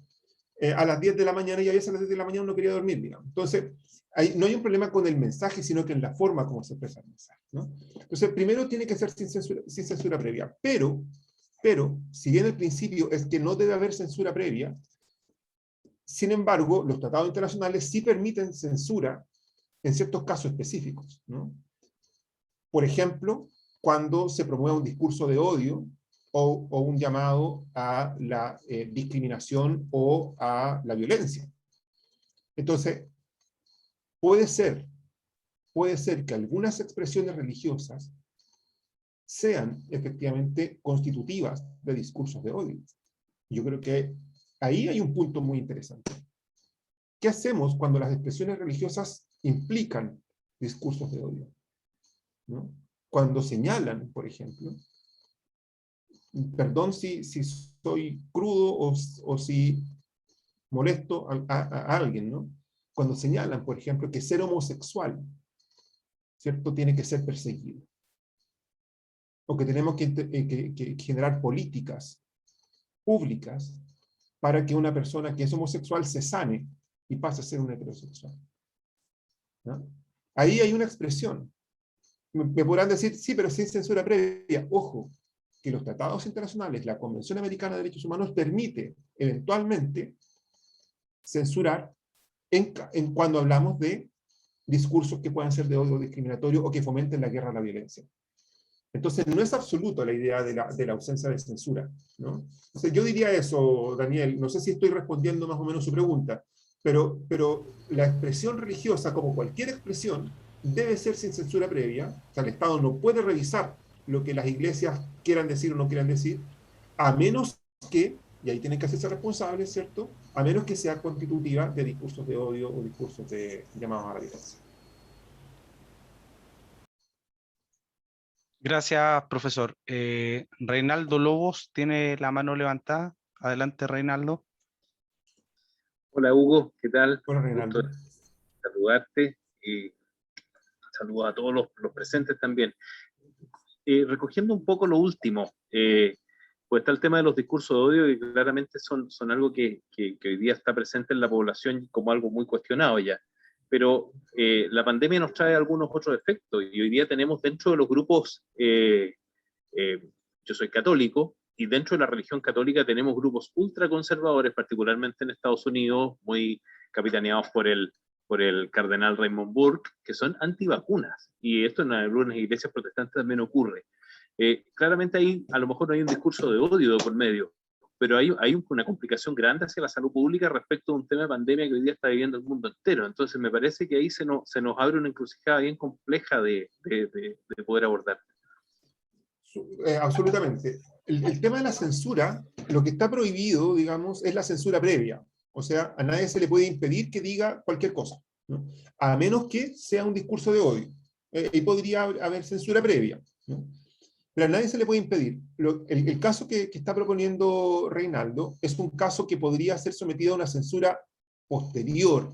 a las 10 de la mañana, y a veces a las 10 de la mañana uno quería dormir, digamos. Entonces, no hay un problema con el mensaje, sino que en la forma como se expresa el mensaje, ¿no? Entonces, primero tiene que ser sin censura previa, pero, si bien el principio es que no debe haber censura previa, sin embargo, los tratados internacionales sí permiten censura en ciertos casos específicos, ¿no? Por ejemplo, cuando se promueve un discurso de odio o un llamado a la discriminación o a la violencia. Entonces, puede ser que algunas expresiones religiosas sean efectivamente constitutivas de discursos de odio. Yo creo que ahí hay un punto muy interesante. ¿Qué hacemos cuando las expresiones religiosas implican discursos de odio? ¿No? Cuando señalan, por ejemplo, perdón si soy crudo o si molesto a alguien, ¿no? Cuando señalan, por ejemplo, que ser homosexual, ¿cierto?, tiene que ser perseguido. O que tenemos que generar políticas públicas para que una persona que es homosexual se sane y pase a ser un heterosexual, ¿no? Ahí hay una expresión. Me podrán decir, sí, pero sin censura previa. Ojo, que los tratados internacionales, la Convención Americana de Derechos Humanos permite eventualmente censurar en cuando hablamos de discursos que puedan ser de odio discriminatorio o que fomenten la guerra o la violencia. Entonces, no es absoluto la idea de la ausencia de censura, ¿no? Entonces, yo diría eso, Daniel, no sé si estoy respondiendo más o menos su pregunta, pero la expresión religiosa, como cualquier expresión, debe ser sin censura previa. O sea, el Estado no puede revisar lo que las iglesias quieran decir o no quieran decir, a menos que, y ahí tienen que hacerse responsables, ¿cierto?, a menos que sea constitutiva de discursos de odio o discursos de llamados a la violencia. Gracias, profesor. Reinaldo Lobos tiene la mano levantada. Adelante, Reinaldo. Hola Hugo, ¿qué tal? Bueno, Un Reinaldo. gusto saludarte y saludo a todos los presentes también. Recogiendo un poco lo último, pues está el tema de los discursos de odio y claramente son algo que hoy día está presente en la población como algo muy cuestionado ya. Pero la pandemia nos trae algunos otros efectos y hoy día tenemos dentro de los grupos, yo soy católico, y dentro de la religión católica tenemos grupos ultraconservadores, particularmente en Estados Unidos, muy capitaneados por el cardenal Raymond Burke, que son antivacunas. Y esto en algunas iglesias protestantes también ocurre. Claramente ahí a lo mejor no hay un discurso de odio por medio, pero hay una complicación grande hacia la salud pública respecto a un tema de pandemia que hoy día está viviendo el mundo entero. Entonces me parece que ahí se nos abre una encrucijada bien compleja de poder abordar. Absolutamente. El tema de la censura, lo que está prohibido, digamos, es la censura previa. O sea, a nadie se le puede impedir que diga cualquier cosa, ¿no? A menos que sea un discurso de odio. Y podría haber censura previa, ¿no? Pero a nadie se le puede impedir. El caso que está proponiendo Reinaldo es un caso que podría ser sometido a una censura posterior.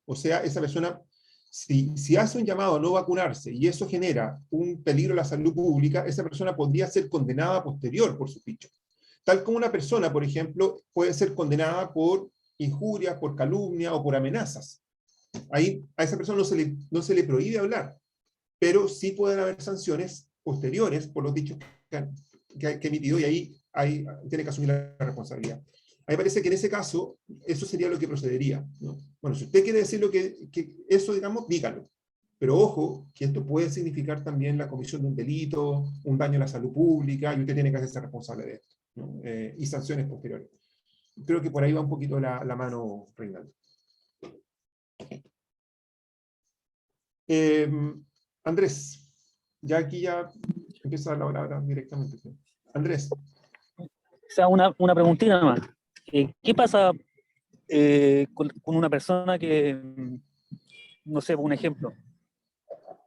O sea, esa persona, si hace un llamado a no vacunarse y eso genera un peligro a la salud pública, esa persona podría ser condenada posterior por sus dichos. Tal como una persona, por ejemplo, puede ser condenada por injurias, por calumnia o por amenazas. Ahí a esa persona no se le prohíbe hablar, pero sí pueden haber sanciones posteriores por los dichos que ha emitido, y ahí tiene que asumir la responsabilidad. A mí me parece que en ese caso, eso sería lo que procedería, ¿no? Bueno, si usted quiere decir lo que eso, digamos, dígalo. Pero ojo, que esto puede significar también la comisión de un delito, un daño a la salud pública, y usted tiene que hacerse responsable de esto, ¿no? Y sanciones posteriores. Creo que por ahí va un poquito la mano, Reinaldo. Andrés. Ya aquí ya empieza la palabra directamente. Andrés. O sea, una preguntita nomás. ¿Qué pasa con una persona que, no sé, un ejemplo,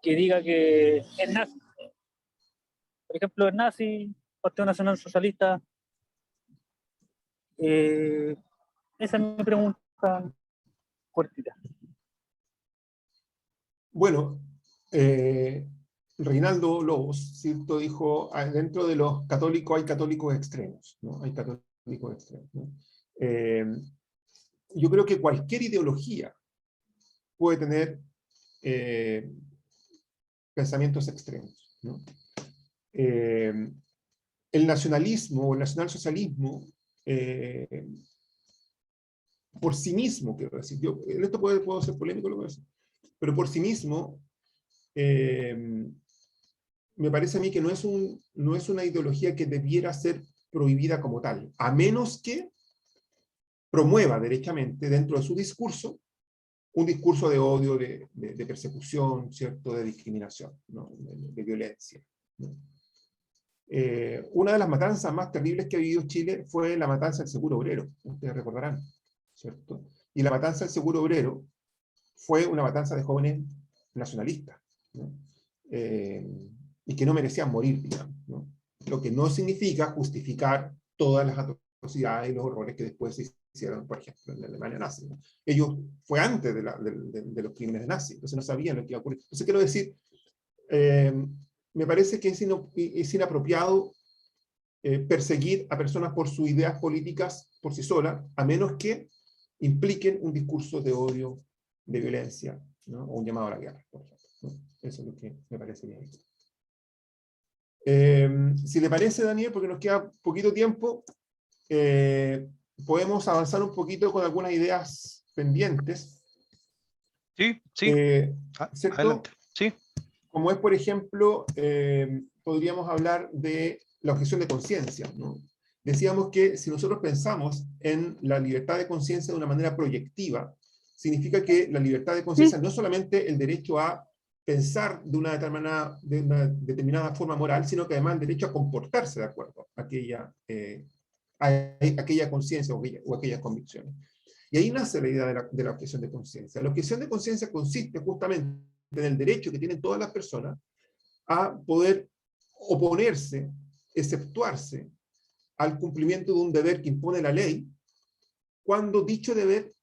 que diga que es nazi? Por ejemplo, es nazi, Partido Nacional Socialista. Esa es mi pregunta cortita. Bueno, Reinaldo Lobos, ¿cierto? Dijo, dentro de los católicos hay católicos extremos, ¿no? Hay católicos extremos, ¿no? Yo creo que cualquier ideología puede tener pensamientos extremos, ¿no? El nacionalismo o el nacionalsocialismo, por sí mismo, quiero decir, yo, en esto puedo ser polémico, lo voy a decir, pero por sí mismo, me parece a mí que no es una ideología que debiera ser prohibida como tal, a menos que promueva derechamente dentro de su discurso un discurso de odio, de persecución, ¿cierto? De discriminación, ¿no? De violencia, ¿no? Una de las matanzas más terribles que ha vivido Chile fue la matanza del Seguro Obrero, ustedes recordarán, ¿cierto? Y la matanza del Seguro Obrero fue una matanza de jóvenes nacionalistas, ¿no? Y que no merecían morir, digamos, ¿no? Lo que no significa justificar todas las atrocidades y los horrores que después se hicieron, por ejemplo, en la Alemania nazi, ¿no? Ellos fue antes de los crímenes de nazi, entonces no sabían lo que iba a ocurrir. Entonces quiero decir, me parece que es inapropiado perseguir a personas por sus ideas políticas por sí solas, a menos que impliquen un discurso de odio, de violencia, ¿no? O un llamado a la guerra, por ejemplo, ¿no? Eso es lo que me parece bien. Si le parece, Daniel, porque nos queda poquito tiempo, podemos avanzar un poquito con algunas ideas pendientes. Sí, sí. ¿Cierto? Adelante. Sí. Como es, por ejemplo, podríamos hablar de la objeción de conciencia, ¿no? Decíamos que si nosotros pensamos en la libertad de conciencia de una manera proyectiva, significa que la libertad de conciencia no es solamente el derecho a pensar de una determinada forma moral, sino que además el derecho a comportarse de acuerdo a aquella conciencia o aquellas convicciones. Y ahí nace la idea de la objeción de conciencia. La objeción de conciencia consiste justamente en el derecho que tienen todas las personas a poder oponerse, exceptuarse al cumplimiento de un deber que impone la ley, cuando dicho deber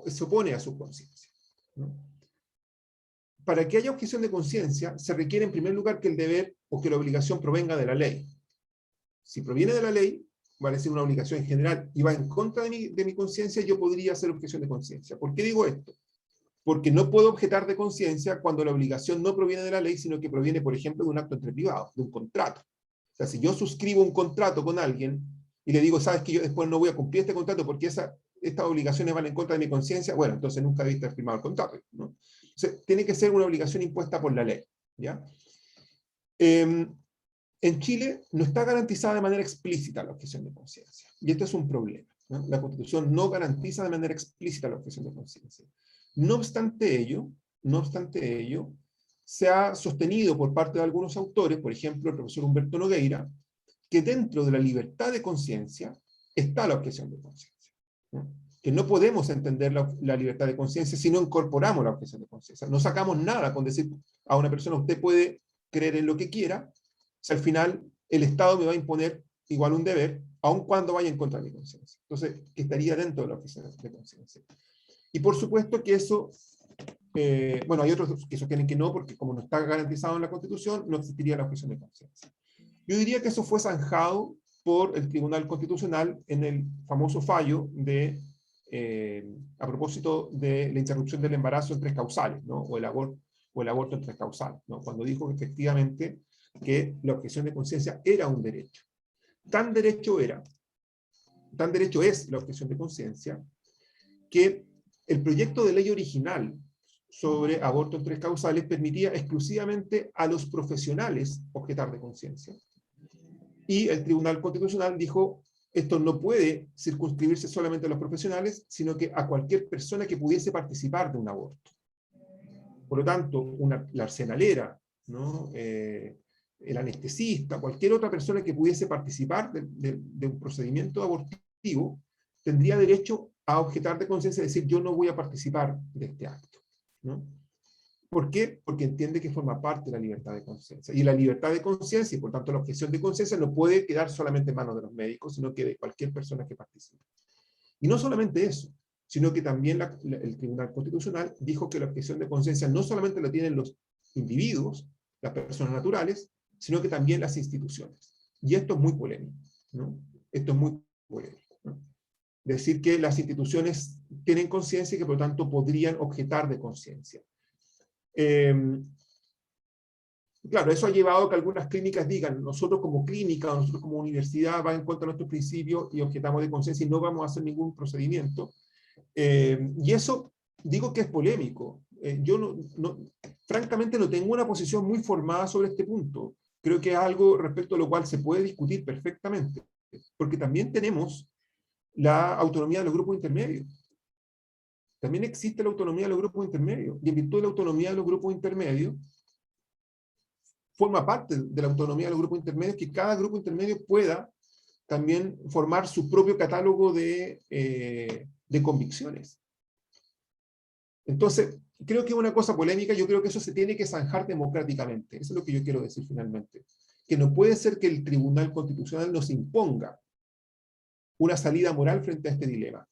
se opone a su conciencia, ¿no? Para que haya objeción de conciencia, se requiere en primer lugar que el deber o que la obligación provenga de la ley. Si proviene de la ley, va a ser una obligación en general y va en contra de mi conciencia, yo podría hacer objeción de conciencia. ¿Por qué digo esto? Porque no puedo objetar de conciencia cuando la obligación no proviene de la ley, sino que proviene, por ejemplo, de un acto entre privados, de un contrato. O sea, si yo suscribo un contrato con alguien y le digo, sabes que yo después no voy a cumplir este contrato porque estas obligaciones van en contra de mi conciencia, bueno, entonces nunca debiste haber firmado el contrato, ¿no? Entonces, tiene que ser una obligación impuesta por la ley, ¿ya? en Chile no está garantizada de manera explícita la objeción de conciencia. Y esto es un problema, ¿no? La Constitución no garantiza de manera explícita la objeción de conciencia. No obstante ello, se ha sostenido por parte de algunos autores, por ejemplo, el profesor Humberto Nogueira, que dentro de la libertad de conciencia está la objeción de conciencia, ¿no? Que no podemos entender la libertad de conciencia si no incorporamos la objeción de conciencia. No sacamos nada con decir a una persona, usted puede creer en lo que quiera, si al final el Estado me va a imponer igual un deber, aun cuando vaya en contra de mi conciencia. Entonces, que estaría dentro de la objeción de conciencia. Y por supuesto que eso, bueno, hay otros que sostienen que no, porque como no está garantizado en la Constitución, no existiría la objeción de conciencia. Yo diría que eso fue zanjado por el Tribunal Constitucional en el famoso fallo de, a propósito de la interrupción del embarazo en 3 causales, ¿no? o el aborto en 3 causales, ¿no? Cuando dijo que efectivamente que la objeción de conciencia era un derecho. Tan derecho es la objeción de conciencia, que el proyecto de ley original sobre aborto en 3 causales permitía exclusivamente a los profesionales objetar de conciencia. Y el Tribunal Constitucional dijo, esto no puede circunscribirse solamente a los profesionales, sino que a cualquier persona que pudiese participar de un aborto. Por lo tanto, la arsenalera, ¿no? El anestesista, cualquier otra persona que pudiese participar de un procedimiento abortivo, tendría derecho a objetar de conciencia y decir, yo no voy a participar de este acto, ¿no? ¿Por qué? Porque entiende que forma parte de la libertad de conciencia. Y la libertad de conciencia, y por tanto la objeción de conciencia, no puede quedar solamente en manos de los médicos, sino que de cualquier persona que participe. Y no solamente eso, sino que también el Tribunal Constitucional dijo que la objeción de conciencia no solamente la tienen los individuos, las personas naturales, sino que también las instituciones. Y esto es muy polémico, ¿no? Esto es muy polémico, ¿no? Decir que las instituciones tienen conciencia y que por lo tanto podrían objetar de conciencia. Claro, eso ha llevado a que algunas clínicas digan, nosotros como clínica, nosotros como universidad, va en contra de nuestros principios y objetamos de conciencia y no vamos a hacer ningún procedimiento. Y eso, digo que es polémico. Yo francamente no tengo una posición muy formada sobre este punto. Creo que es algo respecto a lo cual se puede discutir perfectamente, porque también tenemos la autonomía de los grupos intermedios. También existe la autonomía de los grupos intermedios, y en virtud de la autonomía de los grupos intermedios, forma parte de la autonomía de los grupos intermedios que cada grupo intermedio pueda también formar su propio catálogo de convicciones. Entonces, creo que es una cosa polémica, yo creo que eso se tiene que zanjar democráticamente. Eso es lo que yo quiero decir finalmente. Que no puede ser que el Tribunal Constitucional nos imponga una salida moral frente a este dilema,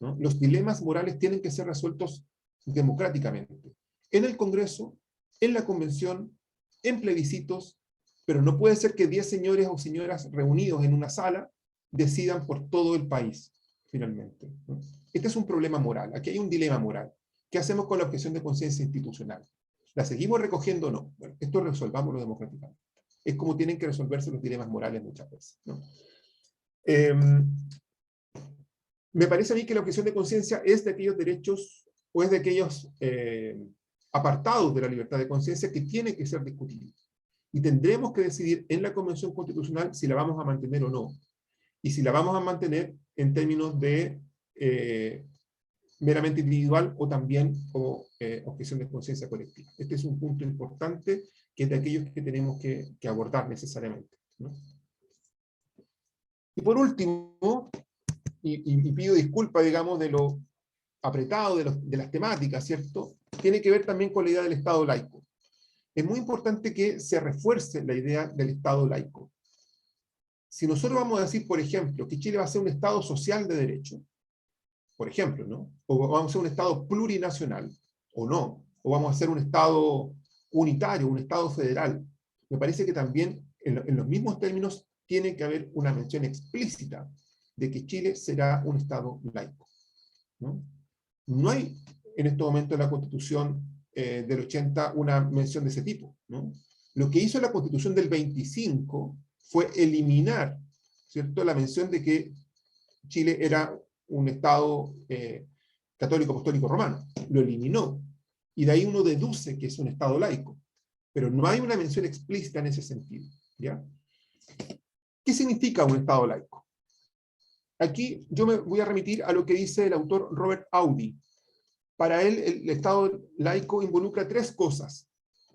¿no? Los dilemas morales tienen que ser resueltos democráticamente. En el Congreso, en la Convención, en plebiscitos, pero no puede ser que 10 señores o señoras reunidos en una sala decidan por todo el país, finalmente, ¿no? Este es un problema moral, aquí hay un dilema moral. ¿Qué hacemos con la objeción de conciencia institucional? ¿La seguimos recogiendo o no? Bueno, esto resolvámoslo democráticamente. Es como tienen que resolverse los dilemas morales muchas veces, ¿no? Me parece a mí que la objeción de conciencia es de aquellos derechos o es de aquellos apartados de la libertad de conciencia que tiene que ser discutido. Y tendremos que decidir en la Convención Constitucional si la vamos a mantener o no. Y si la vamos a mantener en términos de meramente individual o también objeción de conciencia colectiva. Este es un punto importante que es de aquellos que tenemos que abordar necesariamente, ¿no? Y por último, y pido disculpas, digamos, de lo apretado de las temáticas, ¿cierto? Tiene que ver también con la idea del Estado laico. Es muy importante que se refuerce la idea del Estado laico. Si nosotros vamos a decir, por ejemplo, que Chile va a ser un Estado social de derecho, por ejemplo, ¿no? O vamos a ser un Estado plurinacional, o no, o vamos a ser un Estado unitario, un Estado federal, me parece que también, en los mismos términos, tiene que haber una mención explícita de que Chile será un Estado laico, ¿no? No hay en este momento en la Constitución del 80 una mención de ese tipo, ¿no? Lo que hizo la Constitución del 25 fue eliminar, ¿cierto?, la mención de que Chile era un Estado católico apostólico romano. Lo eliminó. Y de ahí uno deduce que es un Estado laico. Pero no hay una mención explícita en ese sentido. ¿Ya? ¿Qué significa un Estado laico? Aquí yo me voy a remitir a lo que dice el autor Robert Audi. Para él, el Estado laico involucra tres cosas.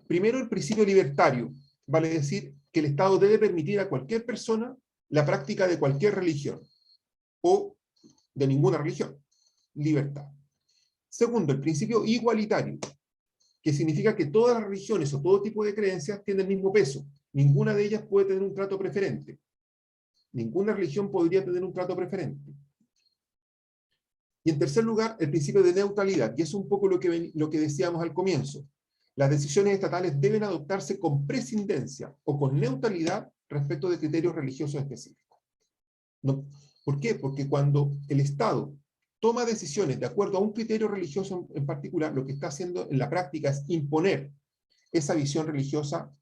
Primero, el principio libertario, vale decir que el Estado debe permitir a cualquier persona la práctica de cualquier religión, o de ninguna religión, libertad. Segundo, el principio igualitario, que significa que todas las religiones o todo tipo de creencias tienen el mismo peso. Ninguna de ellas puede tener un trato preferente. Ninguna religión podría tener un trato preferente. Y en tercer lugar, el principio de neutralidad, y es un poco lo que decíamos al comienzo. Las decisiones estatales deben adoptarse con prescindencia o con neutralidad respecto de criterios religiosos específicos. No, ¿por qué? Porque cuando el Estado toma decisiones de acuerdo a un criterio religioso en particular, lo que está haciendo en la práctica es imponer esa visión religiosa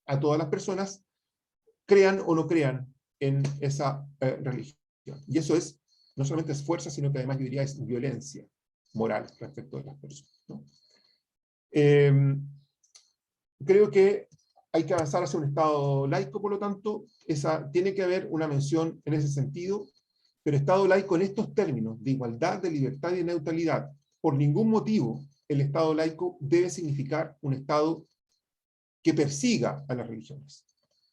a todas las personas, crean o no crean en esa religión. Y eso es, no solamente es fuerza, sino que además yo diría es violencia moral respecto de las personas, ¿no? Creo que hay que avanzar hacia un Estado laico, por lo tanto, tiene que haber una mención en ese sentido, pero Estado laico en estos términos de igualdad, de libertad y de neutralidad. Por ningún motivo el Estado laico debe significar un Estado que persiga a las religiones,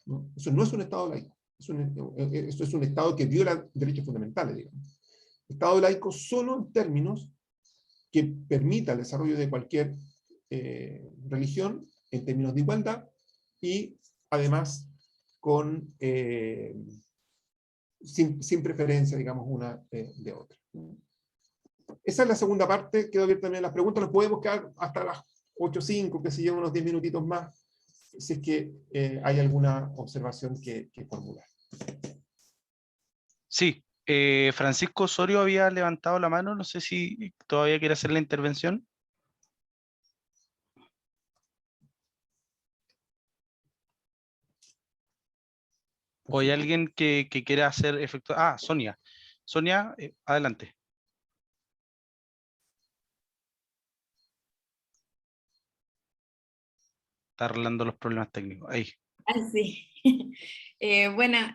¿no? Eso no es un Estado laico. Eso es un Estado que viola derechos fundamentales, digamos. Estado laico solo en términos que permita el desarrollo de cualquier religión en términos de igualdad y además sin preferencia, digamos, una de otra. Esa es la segunda parte. Quedo abierta también las preguntas. Nos podemos quedar hasta las 8:05, que se llevan unos 10 minutitos más, si es que hay alguna observación que formular. Sí, Francisco Osorio había levantado la mano, no sé si todavía quiere hacer la intervención. ¿O hay alguien que quiera hacer efecto? Ah, Sonia. Sonia, adelante. Está arreglando los problemas técnicos. Ahí. Ah, sí. Buenas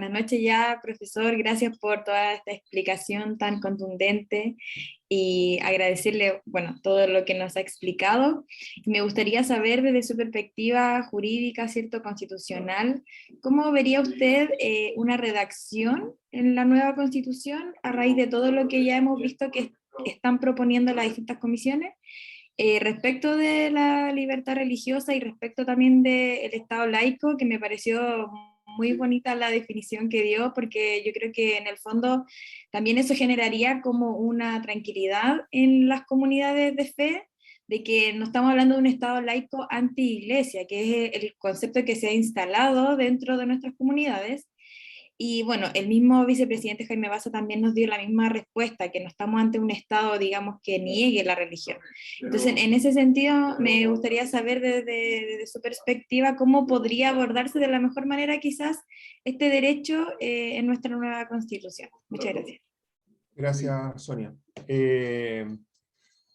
noches ya, profesor. Gracias por toda esta explicación tan contundente y agradecerle, bueno, todo lo que nos ha explicado. Me gustaría saber desde su perspectiva jurídica, ¿cierto?, constitucional, ¿cómo vería usted una redacción en la nueva Constitución a raíz de todo lo que ya hemos visto que están proponiendo las distintas comisiones? Respecto de la libertad religiosa y respecto también del Estado laico, que me pareció muy bonita la definición que dio, porque yo creo que en el fondo también eso generaría como una tranquilidad en las comunidades de fe, de que no estamos hablando de un Estado laico anti-iglesia, que es el concepto que se ha instalado dentro de nuestras comunidades. Y bueno, el mismo vicepresidente Jaime Baza también nos dio la misma respuesta, que no estamos ante un Estado, digamos, que niegue la religión. Entonces, en ese sentido, me gustaría saber desde su perspectiva cómo podría abordarse de la mejor manera quizás este derecho en nuestra nueva Constitución. Muchas gracias. Gracias, Sonia.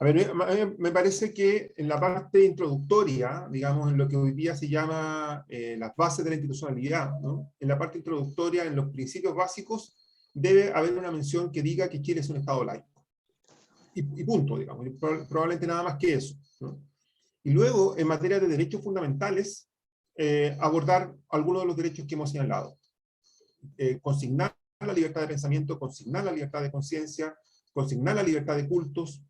A ver, me parece que en la parte introductoria, digamos, en lo que hoy día se llama las bases de la institucionalidad, ¿no? En la parte introductoria, en los principios básicos, debe haber una mención que diga que Chile es un Estado laico. Y punto, digamos, y probablemente nada más que eso, ¿no? Y luego, en materia de derechos fundamentales, abordar algunos de los derechos que hemos señalado. Consignar la libertad de pensamiento, consignar la libertad de conciencia, consignar la libertad de cultos,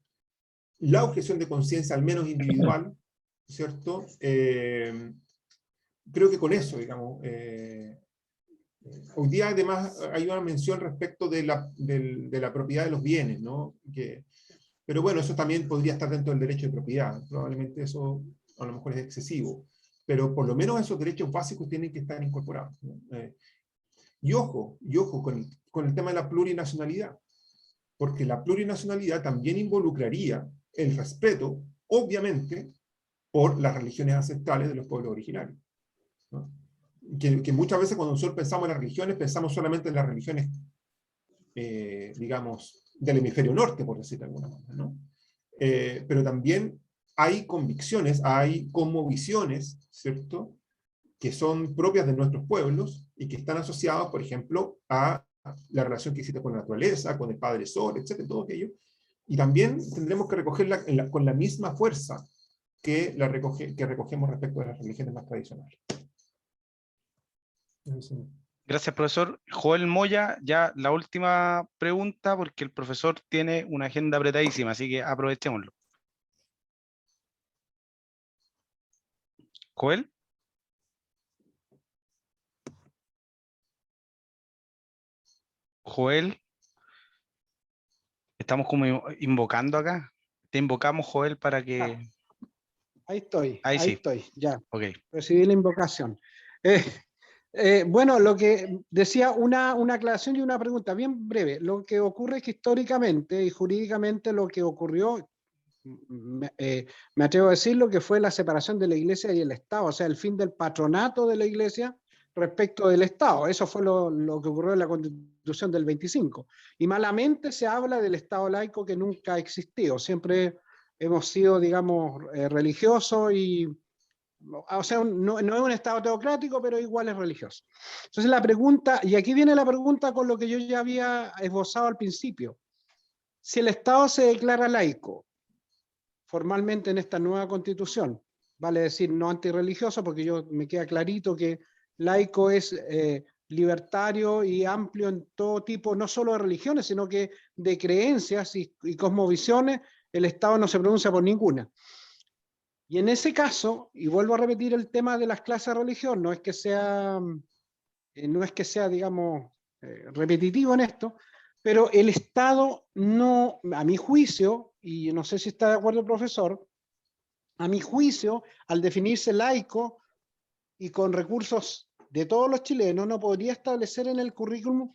la objeción de conciencia, al menos individual, ¿cierto? Creo que con eso, digamos, hoy día además hay una mención respecto de la propiedad de los bienes, ¿no? Pero bueno, eso también podría estar dentro del derecho de propiedad, probablemente eso a lo mejor es excesivo, pero por lo menos esos derechos básicos tienen que estar incorporados, ¿no? Y ojo con el tema de la plurinacionalidad, porque la plurinacionalidad también involucraría el respeto, obviamente, por las religiones ancestrales de los pueblos originarios, ¿no? Que muchas veces cuando nosotros pensamos en las religiones, pensamos solamente en las religiones, digamos, del hemisferio norte, por decirlo de alguna manera, ¿no? Pero también hay convicciones, hay cosmovisiones, ¿cierto?, que son propias de nuestros pueblos y que están asociados, por ejemplo, a la relación que existe con la naturaleza, con el Padre Sol, etcétera, todo aquello. Y también tendremos que recogerla con la misma fuerza que recogemos respecto a las religiones más tradicionales. Gracias, profesor. Joel Moya, ya la última pregunta, porque el profesor tiene una agenda apretadísima, así que aprovechémoslo. Joel. Joel. Estamos como invocando acá. Te invocamos, Joel, para que... Ahí estoy, Ahí sí. estoy, ya. Ok. Recibí la invocación. Bueno, lo que decía, una aclaración y una pregunta bien breve. Lo que ocurre es que históricamente y jurídicamente lo que ocurrió, me atrevo a decir, lo que fue la separación de la Iglesia y el Estado, o sea, el fin del patronato de la Iglesia respecto del Estado. Eso fue lo que ocurrió en la Constitución del 25. Y malamente se habla del Estado laico, que nunca ha existido. Siempre hemos sido, digamos, religiosos y... O sea, no es un Estado teocrático, pero igual es religioso. Entonces la pregunta, y aquí viene la pregunta con lo que yo ya había esbozado al principio. Si el Estado se declara laico, formalmente en esta nueva Constitución, vale decir no antirreligioso, porque me queda clarito que laico es libertario y amplio en todo tipo, no solo de religiones, sino que de creencias y cosmovisiones, el Estado no se pronuncia por ninguna. Y en ese caso, y vuelvo a repetir el tema de las clases de religión, no es que sea, digamos, repetitivo en esto, pero el Estado no, a mi juicio, y no sé si está de acuerdo el profesor, a mi juicio, al definirse laico y con recursos de todos los chilenos, no podría establecer en el currículum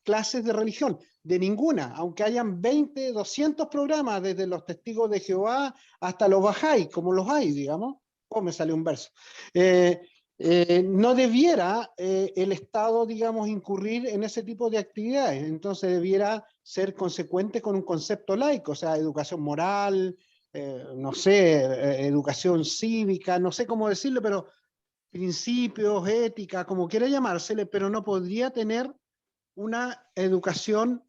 clases de religión, de ninguna, aunque hayan 20, 200 programas, desde los testigos de Jehová hasta los Bahá'í, como los hay, digamos. Oh, me salió un verso. No debiera el Estado, digamos, incurrir en ese tipo de actividades, entonces debiera ser consecuente con un concepto laico, o sea, educación moral, no sé, educación cívica, no sé cómo decirlo, pero principios, ética, como quiera llamársele, pero no podría tener una educación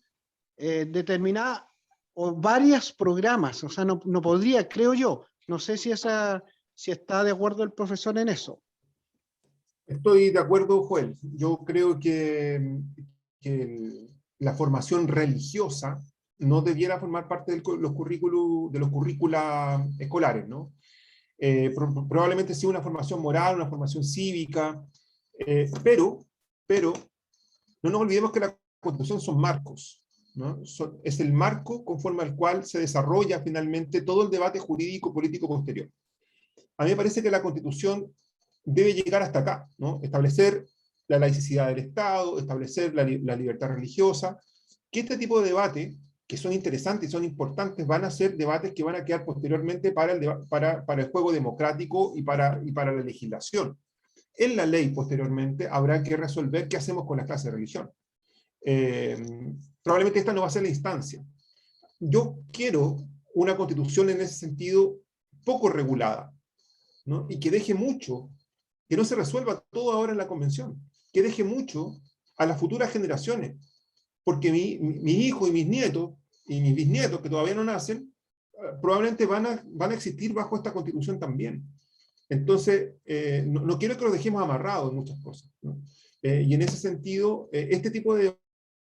determinada o varios programas, o sea, no podría, creo yo. No sé si está de acuerdo el profesor en eso. Estoy de acuerdo, Joel. Yo creo que la formación religiosa no debiera formar parte de los currícula escolares, ¿no? Probablemente sí una formación moral, una formación cívica, pero no nos olvidemos que la Constitución son marcos, ¿no? Es el marco conforme al cual se desarrolla finalmente todo el debate jurídico político posterior. A mí me parece que la Constitución debe llegar hasta acá, ¿no? Establecer la laicidad del Estado, establecer la libertad religiosa, que este tipo de debate, que son interesantes y son importantes, van a ser debates que van a quedar posteriormente para el juego democrático y para la legislación. En la ley, posteriormente, habrá que resolver qué hacemos con las clases de religión. Probablemente esta no va a ser la instancia. Yo quiero una constitución en ese sentido poco regulada, ¿no? Y que deje mucho, que no se resuelva todo ahora en la convención, que deje mucho a las futuras generaciones, porque mis hijos y mis nietos, y mis bisnietos que todavía no nacen, probablemente van a existir bajo esta constitución también. Entonces, no quiero que los dejemos amarrados en muchas cosas, ¿no? Y en ese sentido, este tipo de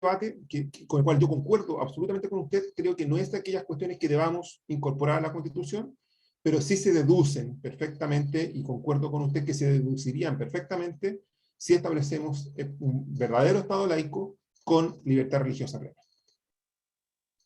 debate, con el cual yo concuerdo absolutamente con usted, creo que no es de aquellas cuestiones que debamos incorporar a la Constitución, pero sí se deducen perfectamente, y concuerdo con usted que se deducirían perfectamente si establecemos un verdadero Estado laico con libertad religiosa plena.